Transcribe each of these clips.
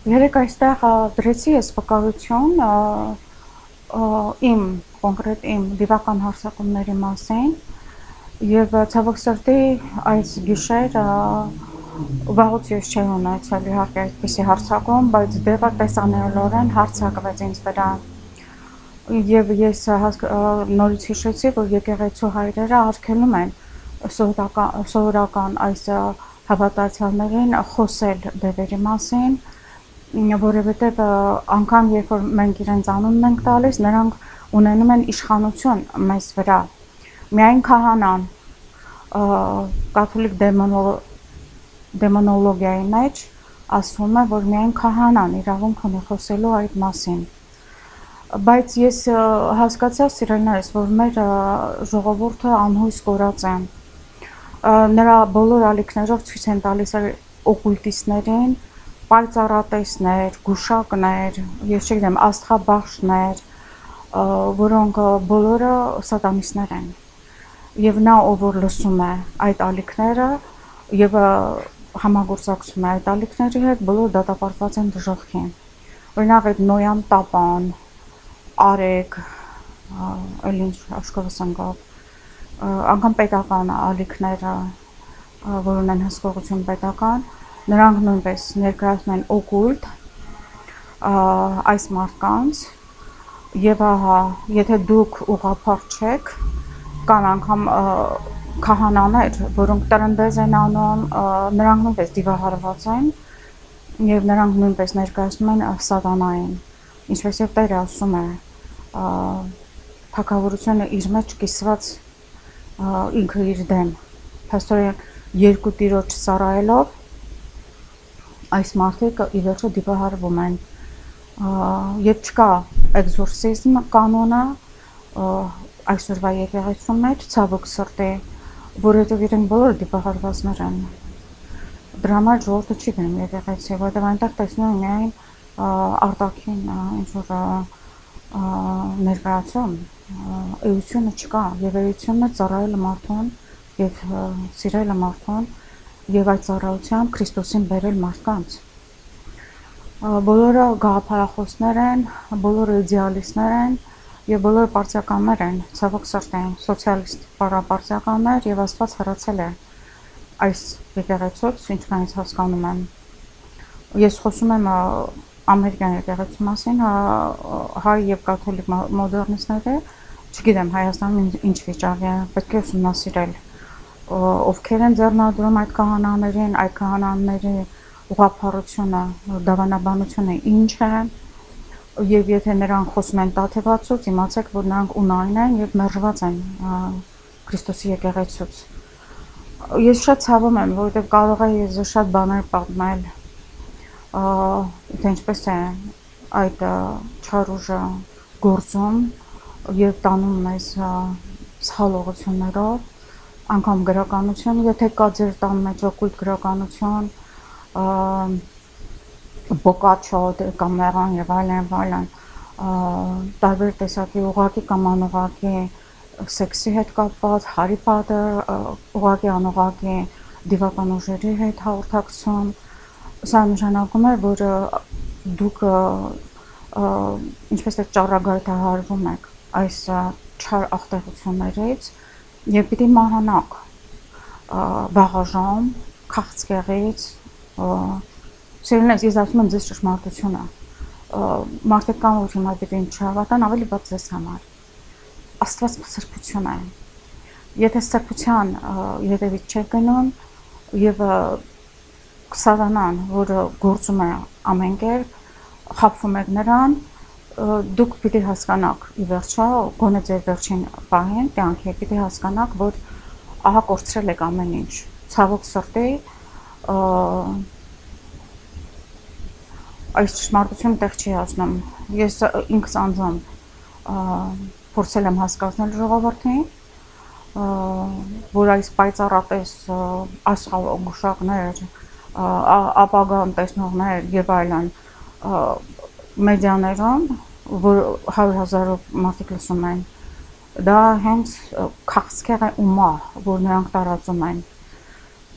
Երեք այստեղ դրեցի ես վկայություն իմ կոնկրետ իմ դիվական հարձակումների մասին եւ ցավոք սրտի այս գիշեր վաղուց ես չէի ունեցել իհարկե այդպիսի հարձակում, բայց դեպը տեսանելիորեն հարձակվեց ինձ վրա եւ ես նորից հիշեցի, որ եկեղեցու հայրերը արգելում են սովորական այս հավատացյալներին խոսել դեպերի մասին, որովհետև անգամ երբ որ մենք իրենց անունն ենք տալիս, նրանք ունենում են իշխանություն մեզ վրա։ Միայն քահանան կաթոլիկ դեմոնոլոգիայի մեջ ասվում է, որ միայն քահանան իրավունք ունի խոսելու այդ մասին։ Բայց ես հասկացա սիրելիներս, որ մեր ժողովուրդը անհույս կորած է։ Նրա բոլոր ալիքներով ցույց են տալիս օկուլտիստներին, պայծառատեսներ, գուշակներ, ես չգիտեմ, աստղաբաշխներ, որոնք բոլորը սատանիստներ են։ Եվ նա ով որ լսում է այդ ալիքները եւ համագործակցում է այդ ալիքների հետ, բոլոր դատապարտված են դժոխքի։ Օրինակ այդ Նոյան Տապան, Արեգ, այլ ինչ աշխովս ընկավ, անգամ պետական ալիքները, որ ունեն հսկողություն պետական, նրանք նույնպես ներկայացնում են օկուլտ այս մարդկանց եւ ահա, եթե դուք ուղղափառ չեք, կան անգամ քահանաներ, որոնք տրնդեզ են անում, նրանք նույնպես դիվահարված են եւ նրանք նույնպես ներկայացնում են սատանային, ինչպես եւ Տերը ասում է, թագավորությունը իր մեջ կիսված ինքը իր դեմ, փաստորեն երկու տիրոջ ծառայելով այս մարդիկ ի վերջո դիվահարվում են եւ չկա էկզորսիզմ կանոնը այսօրվա եկեղեցու մեջ ցավոք սրտի, որովհետեւ իրենք բոլորը դիվահարվածներ են։ Դրա համար ժողովուրդը չի գնում եկեղեցի, որովհետեւ այնտեղ տեսնում են միայն արտաքին ինչ որ ներկայացում, էությունը չկա եւ էությունը ծառայել մարդուն եւ սիրել մարդուն եւ այդ ծառայությամբ Քրիստոսին բերել մարդկանց։ Բոլորը գաղափարախոսներ են, բոլորը իդեալիստներ են եւ բոլորը պարտիականներ են, ցավոք սրտի, սոցիալիստ պարտիականներ եւ Աստված հրացել է այս եկեղեցուց, ինչքան ես հասկանում եմ։ Ես խոսում եմ ամերիկյան եկեղեցու մասին, հայ եւ կաթոլիկ մոդեռնիստները, չգիտեմ Հայաստանում ինչ վիճակ է, պետք է ուսումնասիրել ովքեր են ձեռնադրում այդ քահանաներին, այդ քահանաների ուղղափառությունը, դավանաբանությունը ինչ է, եւ եթե նրանք խոսում են տաթևացուց, իմացեք, որ նրանք ունայն են եւ մերժված են Քրիստոսի եկեղեցուց։ Ես շատ ցավում եմ, որովհետեւ կարող է ես շատ բաներ պատմել, թե ինչպես է այդ չարուժը գործում եւ տանում մեզ սխալ ուղղություններով, անգամ գրականություն, եթե կա ձեր տան մեջ օկուլտ գրականություն, բոկաչո կամ մեղան եւ այլն, տարբեր տեսակի ուղղակի կամ անուղղակի սեքսի հետ կապված, Հարի Փոթեր, ուղղակի անուղղակի դիվական ուժերի հետ հաղորդակցում, սա նշանակում է, որ դուք ինչպես է ճառագայթահարվում եք այս չար աղտեղություններից եւ պիտի մահանաք վաղաժամ, քաղցկեղից, սիրելիներս, ես ասում եմ ձեզ ճշմարտությունը, մարդիկ կան, որ հիմա պիտի չհավատան, ավելի վատ ձեզ համար, Աստված սրբություն է, եթե սրբության ետևից չեք գնում եւ սատանան, որը գործում է ամեն կերպ, խաբվում եք նրան, դուք պիտի հասկանաք ի վերջո, գոնե ձեր վերջին պահին կյանքի պիտի հասկանաք, որ ահա կորցրել եք ամեն ինչ, ցավոք սրտի, այս ճշմարտությունը տեղ չի հասնում։ Ես ինքս անձամբ փորձել եմ հասկացնել ժողովրդին, որ այս պայծառատես աշխարհգուշակներ, ապագան տեսնողներ եւ այլն մեդիաներում, որ 100,000-ով մարդիկ լսում են, դա հենց քաղցկեղ է ու մահ, որ նրանք տարածում են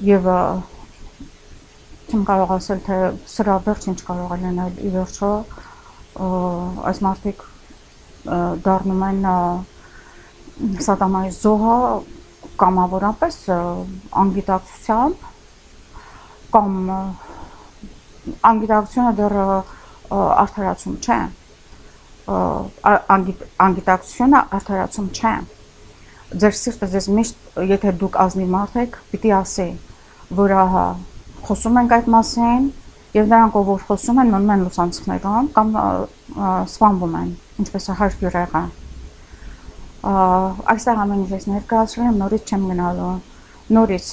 եւ չեմ կարող ասել, թե սրա վերջին չկարող է լինել ի վերջո այս մարդիկ դառնում են սատանայի զոհը կամավորապես անգիտակցությամբ կամ անգիտակցությունը դեռ արդարացում չէ, անգիտակցությունը արդարացում չէ, ձեր սիրտը ձեզ միշտ, եթե դուք ազնիվ մարդ եք, պիտի ասի, որ ահա խոսում ենք այդ մասին եւ նրանք ով որ խոսում են մնում են լուսանցքներում կամ սպանվում են, ինչպես է հարկ յուրեղը։ Այստեղ ամեն ինչ ես ներկայացրել եմ, նորից չեմ գնալու, նորից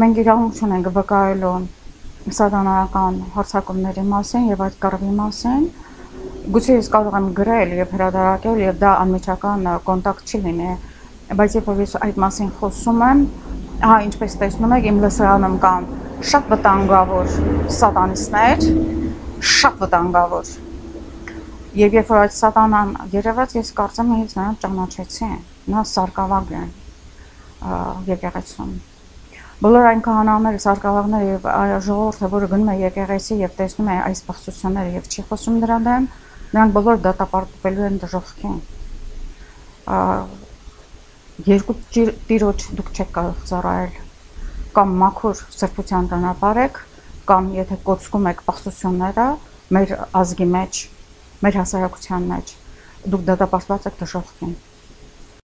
մենք իրավունք չունենք վկայելու սատանայական հարձակումների մասին եւ այդ կռվի մասին, գուցե ես կարող եմ գրել եւ հրատարակել եւ դա անմիջական կոնտակտ չի լինի, բայց երբ որ ես այդ մասին խոսում եմ, հա ինչպես տեսնում եք իմ լսարանում կան շատ վտանգավոր սատանիստներ, շատ վտանգավոր։ Եվ երբ որ այդ սատանան երևաց, ես կարծեմ ես նրան ճանաչեցի, նա սարկավագ է եկեղեցում։ Բոլոր այն քահանաները, սարկավագները եւ ժողովուրդը, որը գնում է եկեղեցի եւ տեսնում է այս բացությունները եւ չի խոսում դրա դեմ, նրանք բոլորը դատապարտվելու են դժոխքին։ Երկու տիրոջ դուք չեք կարող ծառայել, կամ մաքուր սրբության ճանապարհ եք, կամ եթե կոծկում եք բացությունները մեր ազգի մեջ, մեր հասարակության մեջ, դուք դատապարտված եք դժոխքին։